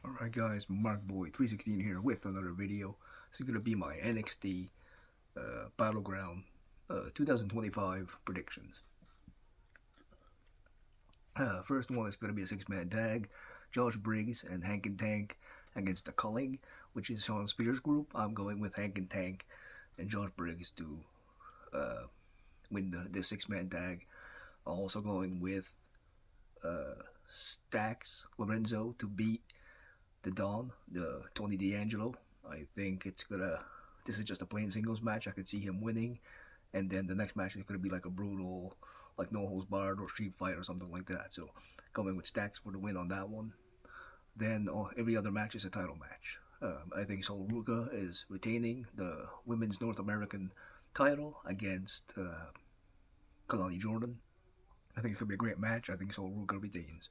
Alright guys, MarkBoy316 here with another video. This is going to be my NXT Battleground 2025 predictions. First one is going to be a six-man tag. Josh Briggs and Hank and Tank against the Culling, which is Sean Spears' group. I'm going with Hank and Tank and Josh Briggs to win the six-man tag. I'm also going with Stax Lorenzo to beat the Don, the Tony D'Angelo. I think it's gonna. This is just a plain singles match. I could see him winning, and then the next match is gonna be like a brutal, like no holds barred or street fight or something like that. So, coming with Stacks for the win on that one. Then every other match is a title match. I think Sol Ruka is retaining the women's North American title against Kalani Jordan. I think it's gonna be a great match. I think Sol Ruka retains.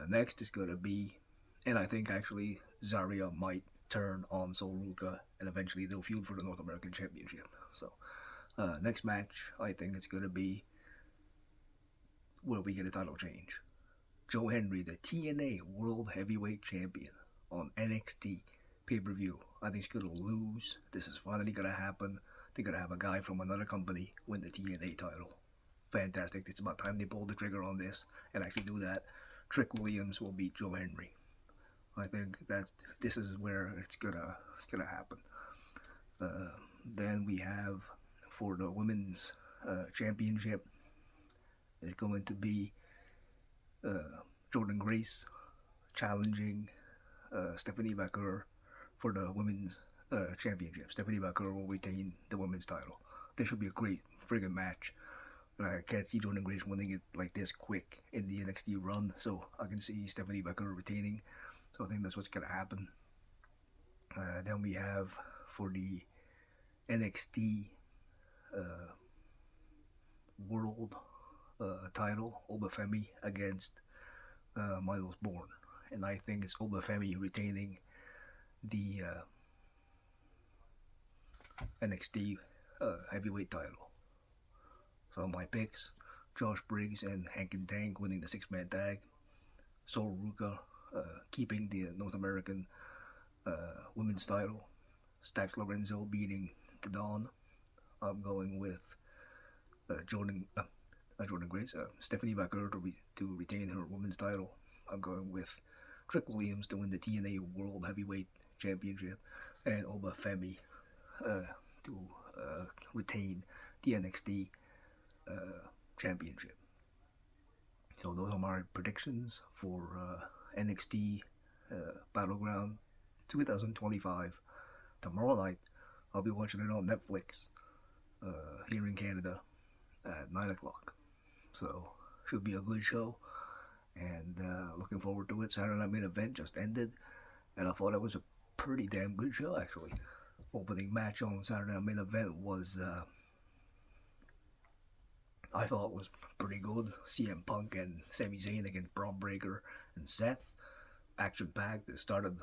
Next is gonna be, and I think actually Zarya might turn on Sol Ruka, and eventually they'll feud for the North American Championship. So, next match, I think it's gonna be where we get a title change. Joe Henry, the TNA World Heavyweight Champion, on NXT pay-per-view. I think he's gonna lose. This is finally gonna happen. They're gonna have a guy from another company win the TNA title. Fantastic! It's about time they pull the trigger on this and actually do that. Trick Williams will beat Joe Henry. I think that this is where it's gonna happen. Then we have for the women's championship. It's going to be Jordan Grace challenging Stephanie Baker for the women's championship. Stephanie Baker will retain the women's title. This should be a great friggin' match. I can't see Jordan Grace winning it like this quick in the NXT run, so I can see Stephanie Baker retaining. So I think that's what's gonna happen. Then we have for the NXT uh, World title, Obafemi against Miles Bourne, and I think it's Obafemi retaining the NXT heavyweight title. So my picks: Josh Briggs and Hank and Tank winning the six-man tag. Sol Ruka keeping the North American women's title. Stax Lorenzo beating the Dawn. I'm going with Jordan Grace, Stephanie Baker to retain her women's title. I'm going with Trick Williams to win the TNA World Heavyweight Championship, and Obafemi to retain the NXT Championship. So those are my predictions for NXT Battleground 2025. Tomorrow night, I'll be watching it on Netflix here in Canada at 9 o'clock. So, should be a good show, and looking forward to it. Saturday Night Main Event just ended, and I thought it was a pretty damn good show, actually. Opening match on Saturday Night Main Event was, I thought was pretty good. CM Punk and Sami Zayn against Braun Breaker and Seth. Action packed. It started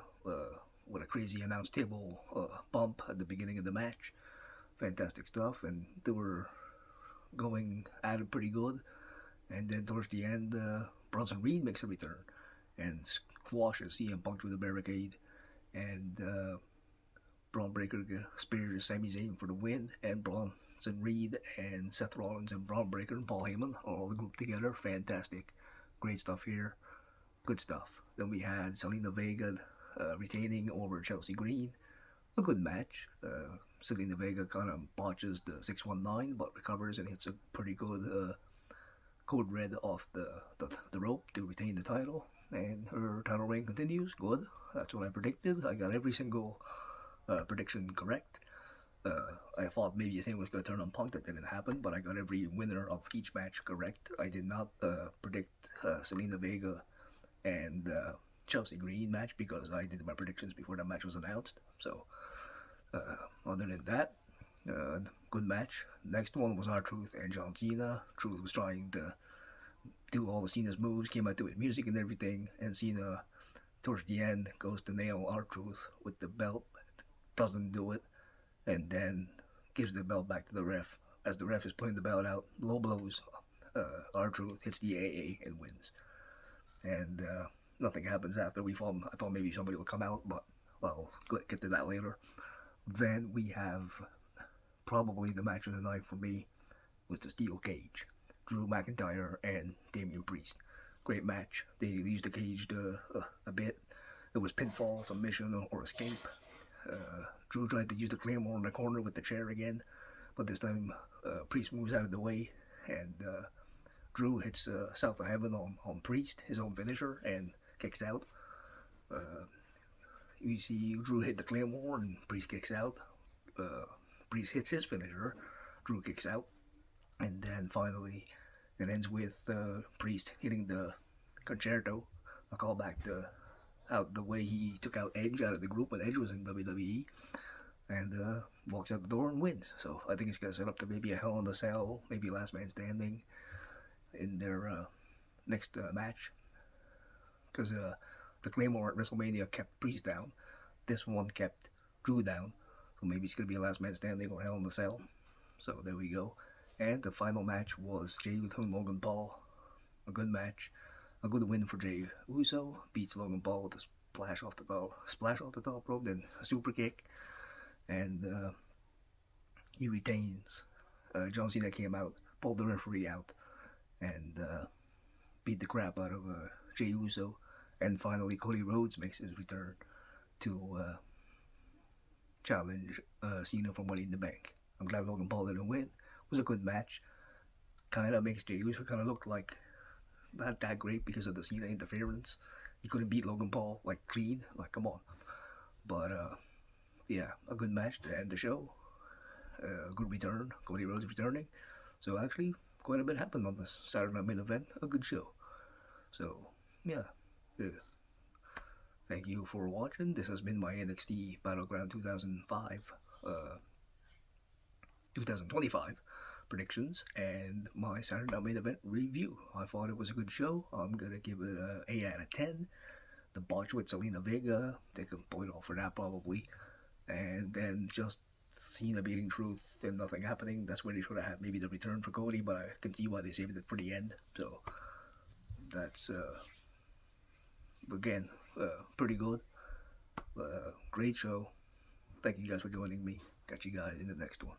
with a crazy announce table bump at the beginning of the match. Fantastic stuff, and they were going at it pretty good. And then towards the end, Bronson Reed makes a return and squashes CM Punk through the barricade. And Braun Breaker spears Sami Zayn for the win. And Bronson Reed and Seth Rollins and Braun Breaker and Paul Heyman are all grouped together. Fantastic. Great stuff here. Good stuff. Then we had Selena Vega retaining over Chelsea Green. A good match. Selena Vega kind of botches the 619 but recovers and hits a pretty good code red off the rope to retain the title, and her title reign continues. Good. That's what I predicted. I got every single prediction correct. I thought maybe the same was going to turn on Punk. That didn't happen, but I got every winner of each match correct. I did not predict Selena Vega and Chelsea Green match because I did my predictions before that match was announced. So other than that, good match. Next one was R-Truth and John Cena. Truth was trying to do all of Cena's moves, came out to his music and everything, and Cena, towards the end, goes to nail R-Truth with the belt, doesn't do it, and then gives the belt back to the ref. As the ref is putting the belt out, low blows R-Truth, hits the AA and wins. And nothing happens after we fall. I thought maybe somebody would come out, but well, get to that later. Then we have probably the match of the night for me was the steel cage, Drew McIntyre and Damian Priest. Great match. They used the cage a bit. It was pinfall, submission, or escape. Drew tried to use the claymore in the corner with the chair again, but this time Priest moves out of the way, and Drew hits South of Heaven on Priest, his own finisher, and kicks out. Uh, you see Drew hit the claymore, and Priest kicks out. Uh, Priest hits his finisher, Drew kicks out, and then finally it ends with Priest hitting the concerto. A callback to out the way he took out Edge out of the group when Edge was in WWE, and walks out the door and wins. So I think it's gonna set up to maybe a Hell in a Cell, maybe Last Man Standing in their next match, because the Claymore at WrestleMania kept Priest down. This one kept Drew down. So maybe it's gonna be a Last Man Standing or Hell in a Cell. So there we go. And the final match was Jey Uso and Logan Paul. A good match. A good win for Jey Uso. Beats Logan Paul with a splash off the top rope, then a super kick, and he retains. John Cena came out, pulled the referee out, and beat the crap out of Jey Uso. And finally, Cody Rhodes makes his return to challenge Cena for Money in the Bank. I'm glad Logan Paul didn't win. It was a good match. Kind of makes Jey Uso kind of look like not that great because of the Cena interference. He couldn't beat Logan Paul like clean. Like, come on. But yeah, a good match to end the show. A good return. Cody Rhodes returning. So actually, quite a bit happened on this Saturday Night Main Event. A good show. So yeah. Thank you for watching. This has been my NXT Battleground 2025 predictions and my Saturday Night Main Event review. I thought it was a good show. I'm gonna give it a 8 out of 10. The botch with Selena Vega, take a point off for that probably, and then just Cena beating Truth and nothing happening. That's where they should have had maybe the return for Cody, but I can see why they saved it for the end. So that's again pretty good. Great show. Thank you guys for joining me. Catch you guys in the next one.